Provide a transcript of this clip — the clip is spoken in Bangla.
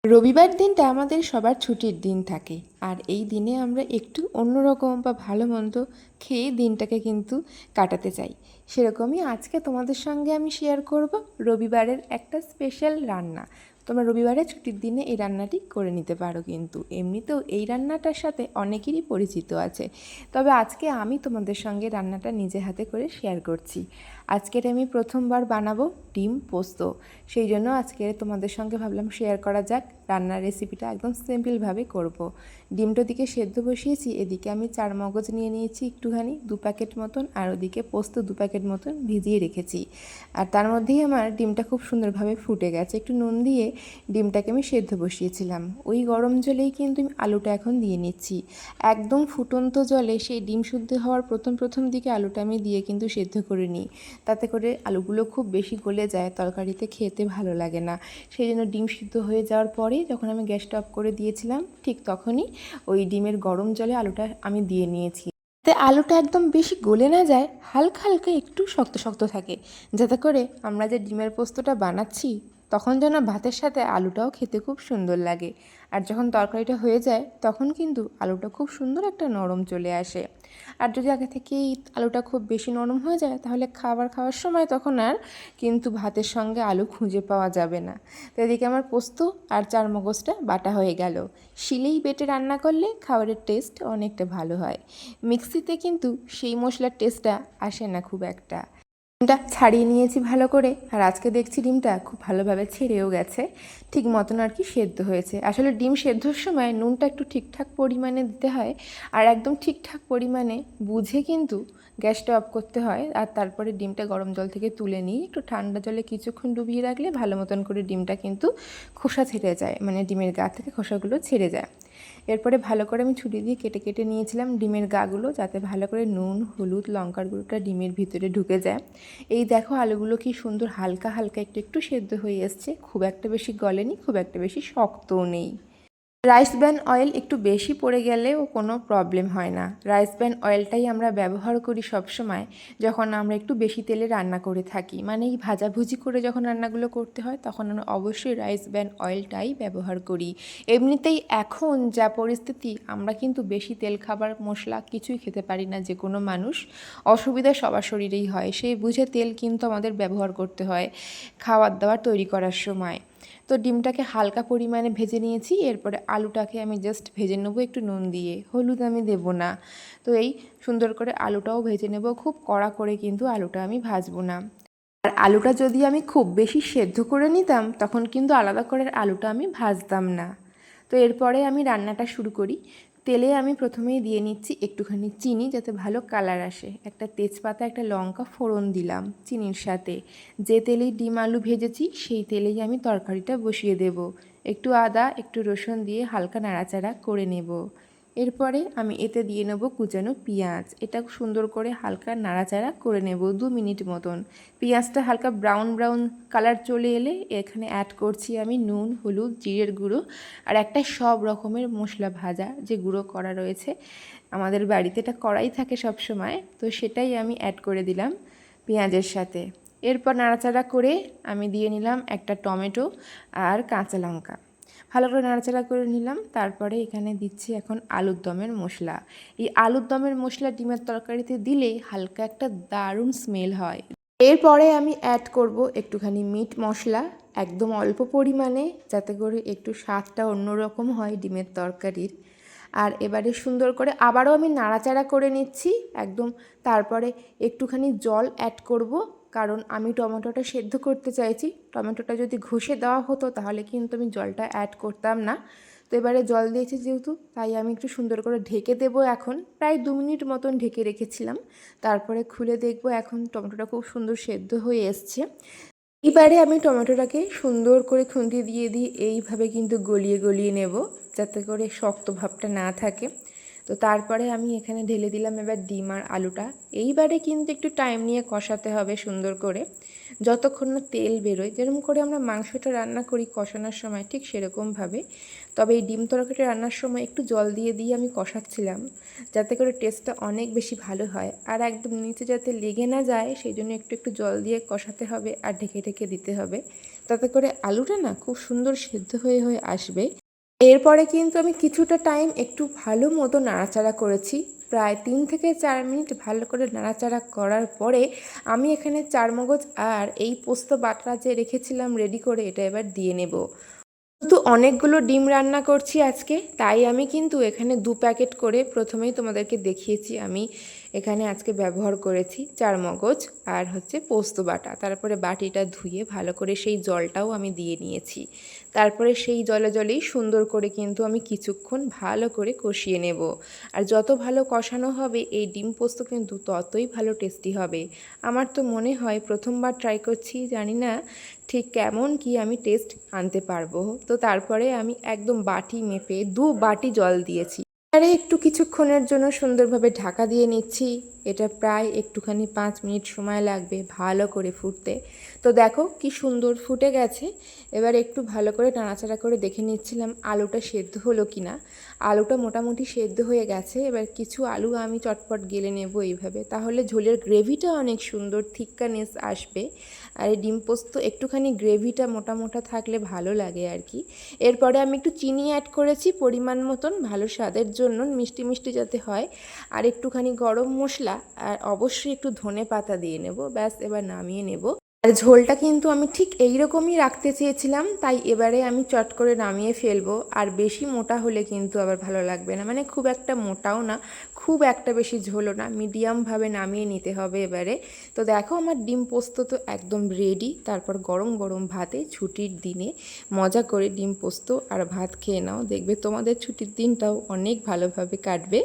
রবিবার দিনটা আমাদের সবার ছুটির দিন থাকে, আর এই দিনে আমরা একটু অন্যরকম বা ভালো মন্দ খেয়ে দিনটাকে কিন্তু কাটাতে চাই। সেরকমই আজকে তোমাদের সঙ্গে আমি শেয়ার করব রবিবারের একটা স্পেশাল রান্না। তোমরা রবিবারে ছুটির দিনে এই রান্নাটি করে নিতে পারো, কিন্তু এমনিতেও এই রান্নাটার সাথে অনেকেরই পরিচিত আছে। তবে আজকে আমি তোমাদের সঙ্গে রান্নাটা নিজে হাতে করে শেয়ার করছি। আজকের আমি প্রথমবার বানাবো ডিম পোস্ত, সেই জন্য আজকে তোমাদের সঙ্গে ভাবলাম শেয়ার করা যাক রান্নার রেসিপিটা। একদম সিম্পলভাবে করব। ডিমটা দিকে সেদ্ধ বসিয়েছি, এদিকে আমি চার মগজ নিয়ে নিয়েছি একটুখানি 2 প্যাকেট মতন, আর ওদিকে পোস্ত 2 প্যাকেট মতন ভিজিয়ে রেখেছি। আর তার মধ্যেই আমার ডিমটা খুব সুন্দরভাবে ফুটে গেছে। একটু নুন দিয়ে ডিমটাকে আমি সেদ্ধ বসিয়েছিলাম। ওই গরম জলেই কিন্তু আমি আলুটা এখন দিয়ে নিচ্ছি। একদম ফুটন্ত জলে সেই ডিম শুদ্ধ হওয়ার প্রথম দিকে আলুটা আমি দিয়ে কিন্তু সেদ্ধ করে নিই। তাতে করে আলুগুলো খুব বেশি গলে যায়, তরকারিতে খেতে ভালো লাগে না। সেই জন্য ডিম সিদ্ধ হয়ে যাওয়ার পরে যখন আমি গ্যাসটা অফ করে দিয়েছিলাম, ঠিক তখনই ওই ডিমের গরম জলে আলুটা আমি দিয়ে নিয়েছি। যাতে আলুটা একদম বেশি গলে না যায়, হালকা হালকা একটু শক্ত শক্ত থাকে, যাতে করে আমরা যে ডিমের পোস্তটা বানাচ্ছি তখন যেন ভাতের সাথে আলুটাও খেতে খুব সুন্দর লাগে। আর যখন তরকারিটা হয়ে যায় তখন কিন্তু আলুটা খুব সুন্দর একটা নরম চলে আসে। আর যদি আগে থেকেই আলুটা খুব বেশি নরম হয়ে যায় তাহলে খাওয়ার সময় তখন আর কিন্তু ভাতের সঙ্গে আলু খুঁজে পাওয়া যাবে না। তো এদিকে আমার পোস্ত আর চার মগজটা বাটা হয়ে গেল। শিলেই বেটে রান্না করলে খাবারের টেস্ট অনেকটা ভালো হয়। মিক্সিতে কিন্তু সেই মশলার টেস্টটা আসে না খুব একটা। ডিমটা ছাড়িয়ে নিয়েছি ভালো করে, আর আজকে দেখছি ডিমটা খুব ভালোভাবে ছেড়েও গেছে, ঠিক মতন আর কি সেদ্ধ হয়েছে। আসলে ডিম সেদ্ধর সময় নুনটা একটু ঠিকঠাক পরিমাণে দিতে হয়, আর একদম ঠিকঠাক পরিমাণে বুঝে কিন্তু গ্যাসটা অফ করতে হয়। আর তারপরে ডিমটা গরম জল থেকে তুলে নিয়ে একটু ঠান্ডা জলে কিছুক্ষণ ডুবিয়ে রাখলে ভালো মতন করে ডিমটা কিন্তু খোসা ছেড়ে যায়, মানে ডিমের গা থেকে খোসাগুলো ছেড়ে যায়। এরপরে ভালো করে আমি ছুরি দিয়ে কেটে কেটে নিয়েছিলাম ডিমের গাগুলো, যাতে ভালো করে নুন হলুদ লঙ্কার গুঁড়োটা ডিমের ভিতরে ঢুকে যায়। এই দেখো আলুগুলো কি সুন্দর হালকা হালকা একটু একটু সেদ্ধ হয়ে এসছে, খুব একটা বেশি গলেনি, খুব একটা বেশি শক্তও নেই। রাইস ব্র্যান অয়েল একটু বেশি পড়ে গেলেও কোনো প্রবলেম হয় না। রাইস ব্র্যান অয়েলটাই আমরা ব্যবহার করি সব সময় যখন আমরা একটু বেশি তেলে রান্না করে থাকি, মানে এই ভাজাভুজি করে যখন রান্নাগুলো করতে হয় তখন আমরা অবশ্যই রাইস ব্র্যান অয়েলটাই ব্যবহার করি। এমনিতেই এখন যা পরিস্থিতি, আমরা কিন্তু বেশি তেল খাবার মশলা কিছুই খেতে পারি না, যে কোনো মানুষ। অসুবিধা সবার শরীরেই হয়, সেই বুঝে তেল কিন্তু আমাদের ব্যবহার করতে হয় খাবার দাবার তৈরি করার সময়। তো ডিমটাকে হালকা পরিমাণে ভেজে নিয়েছি, এরপরে আলুটাকে আমি জাস্ট ভেজে নেবো একটু নুন দিয়ে, হলুদ আমি দেব না। তো এই সুন্দর করে আলুটাও ভেজে নেব, খুব কড়া করে কিন্তু আলুটা আমি ভাজবো না। আর আলুটা যদি আমি খুব বেশি সেদ্ধ করে নিতাম তখন কিন্তু আলাদা করে আলুটা আমি ভাজতাম না। তো এরপরে আমি রান্নাটা শুরু করি। তেলে আমি প্রথমেই দিয়ে নিচ্ছি একটুখানি চিনি, যাতে ভালো কালার আসে। একটা তেজপাতা একটা লঙ্কা ফোড়ন দিলাম চিনির সাথে। যে তেলেই ডিম আলু ভেজেছি সেই তেলেই আমি তরকারিটা বসিয়ে দেব। একটু আদা একটু রসুন দিয়ে হালকা নাড়াচাড়া করে নেব। এরপরে আমি এতে দিয়ে নেব কুচানো পেঁয়াজ। এটা সুন্দর করে হালকা নাড়াচাড়া করে নেব 2 মিনিট মতন। পেঁয়াজটা হালকা ব্রাউন ব্রাউন কালার চলে এলে এখানে অ্যাড করছি আমি নুন হলুদ জিরের গুঁড়ো আর একটা সব রকমের মশলা ভাজা যে গুঁড়ো করা রয়েছে আমাদের বাড়িতে, এটা করাই থাকে সব সময়, তো সেটাই আমি অ্যাড করে দিলাম পেঁয়াজের সাথে। এরপর নাড়াচাড়া করে আমি দিয়ে নিলাম একটা টমেটো আর কাঁচা লঙ্কা। ভালো করে নাড়াচাড়া করে নিলাম। তারপরে এখানে দিচ্ছি এখন আলুর দমের মশলা। এই আলুর দমের মশলা ডিমের তরকারিতে দিলে হালকা একটা দারুণ স্মেল হয়। এরপরে আমি অ্যাড করব একটুখানি মিট মশলা, একদম অল্প পরিমাণে, যাতে করে একটু স্বাদটা অন্যরকম হয় ডিমের তরকারির। আর এবারে সুন্দর করে আবারও আমি নাড়াচাড়া করে নিচ্ছি একদম। তারপরে একটুখানি জল অ্যাড করব, কারণ আমি টমেটোটা সেদ্ধ করতে চাইছি। টমেটোটা যদি ঘষে দেওয়া হতো তাহলে কিন্তু আমি জলটা অ্যাড করতাম না। তো এবারে জল দিয়েছি যেহেতু, তাই আমি একটু সুন্দর করে ঢেকে দেবো। এখন প্রায় 2 মিনিট মতন ঢেকে রেখেছিলাম। তারপরে খুলে দেখব এখন টমেটোটা খুব সুন্দর সেদ্ধ হয়ে এসছে। এবারে আমি টমেটোটাকে সুন্দর করে খুন্তি দিয়ে এইভাবে কিন্তু গলিয়ে গলিয়ে নেব, যাতে করে শক্ত ভাবটা না থাকে। তো তারপরে আমি এখানে ঢেলে দিলাম এবার ডিম আর আলুটা। এইবারে কিন্তু একটু টাইম নিয়ে কষাতে হবে সুন্দর করে। যতক্ষণ না তেল বেরোয়, যেরকম করে আমরা মাংসটা রান্না করি কষানোর সময় ঠিক সেরকমভাবে। তবে এই ডিম তরকারিটা রান্নার সময় একটু জল দিয়ে দিয়ে আমি কষাচ্ছিলাম, যাতে করে টেস্টটা অনেক বেশি ভালো হয়। আর একদম নিচে যাতে লেগে না যায় সেই জন্য একটু একটু জল দিয়ে কষাতে হবে আর ঢেকে ঢেকে দিতে হবে, তাতে করে আলুটা না খুব সুন্দর সেদ্ধ হয়ে হয়ে আসবে। এরপরে কিন্তু আমি কিছুটা টাইম একটু ভালো মতো নাড়াচাড়া করেছি, প্রায় 3 থেকে 4 মিনিট ভালো করে নাড়াচাড়া করার পরে আমি এখানে চারমগজ আর এই পোস্ত বাটা যে রেখেছিলাম রেডি করে এটা এবার দিয়ে নেব। যেহেতু অনেকগুলো ডিম রান্না করছি আজকে, তাই আমি কিন্তু এখানে 2 প্যাকেট করে প্রথমেই তোমাদেরকে দেখিয়েছি আমি এখানে আজকে ব্যবহার করেছি চারমগজ আর হচ্ছে পোস্ত বাটা। তারপরে বাটিটা ধুয়ে ভালো করে সেই জলটাও আমি দিয়ে নিয়েছি। তারপরে সেই জলে জলেই সুন্দর করে কিন্তু আমি কিছুক্ষণ ভালো করে কষিয়ে নেব। আর যত ভালো কষানো হবে এই ডিম পোস্ত কিন্তু ততই ভালো টেস্টি হবে। আমার তো মনে হয় প্রথমবার ট্রাই করছি, জানি না ঠিক কেমন কি আমি টেস্ট আনতে পারবো। তো তারপরে আমি একদম বাটি মেপে 2 বাটি জল দিয়েছি। আরে একটু কিছুক্ষণের জন্য সুন্দরভাবে ঢাকা দিয়ে নিচ্ছি। এটা প্রায় একটুখানি 5 মিনিট সময় লাগবে ভালো করে ফুটতে। তো দেখো কি সুন্দর ফুটে গেছে। এবার একটু ভালো করে নাড়াচাড়া করে দেখে নিচ্ছিলাম আলুটা সেদ্ধ হলো কি না। আলুটা মোটামুটি সেদ্ধ হয়ে গেছে। এবার কিছু আলু আমি চটপট গেলে নেব এইভাবে, তাহলে ঝোলের গ্রেভিটা অনেক সুন্দর থিক্কানেস আসবে। আর এই ডিম পোস্ত একটুখানি গ্রেভিটা মোটা মোটা থাকলে ভালো লাগে আর কি। এরপরে আমি একটু চিনি অ্যাড করেছি পরিমাণ মতন, ভালো স্বাদের জন্য, মিষ্টি মিষ্টি যাতে হয়। আর একটুখানি গরম মশলা আর অবশ্যই একটু ধনে পাতা দিয়ে নেব। ব্যাস এবার নামিয়ে নেব। আর ঝোলটা কিন্তু আমি ঠিক এই রকমই রাখতে চেয়েছিলাম, তাই এবারে আমি চট করে নামিয়ে ফেলবো। আর বেশি মোটা হলে কিন্তু আবার ভালো লাগবে না, মানে খুব একটা মোটাও না খুব একটা বেশি ঝোলও না, মিডিয়ামভাবে নামিয়ে নিতে হবে এবারে। তো দেখো আমার ডিম পোস্ত তো একদম রেডি। তারপর গরম গরম ভাতে ছুটির দিনে মজা করে ডিম পোস্ত আর ভাত খেয়ে নাও, দেখবে তোমাদের ছুটির দিনটাও অনেক ভালোভাবে কাটবে।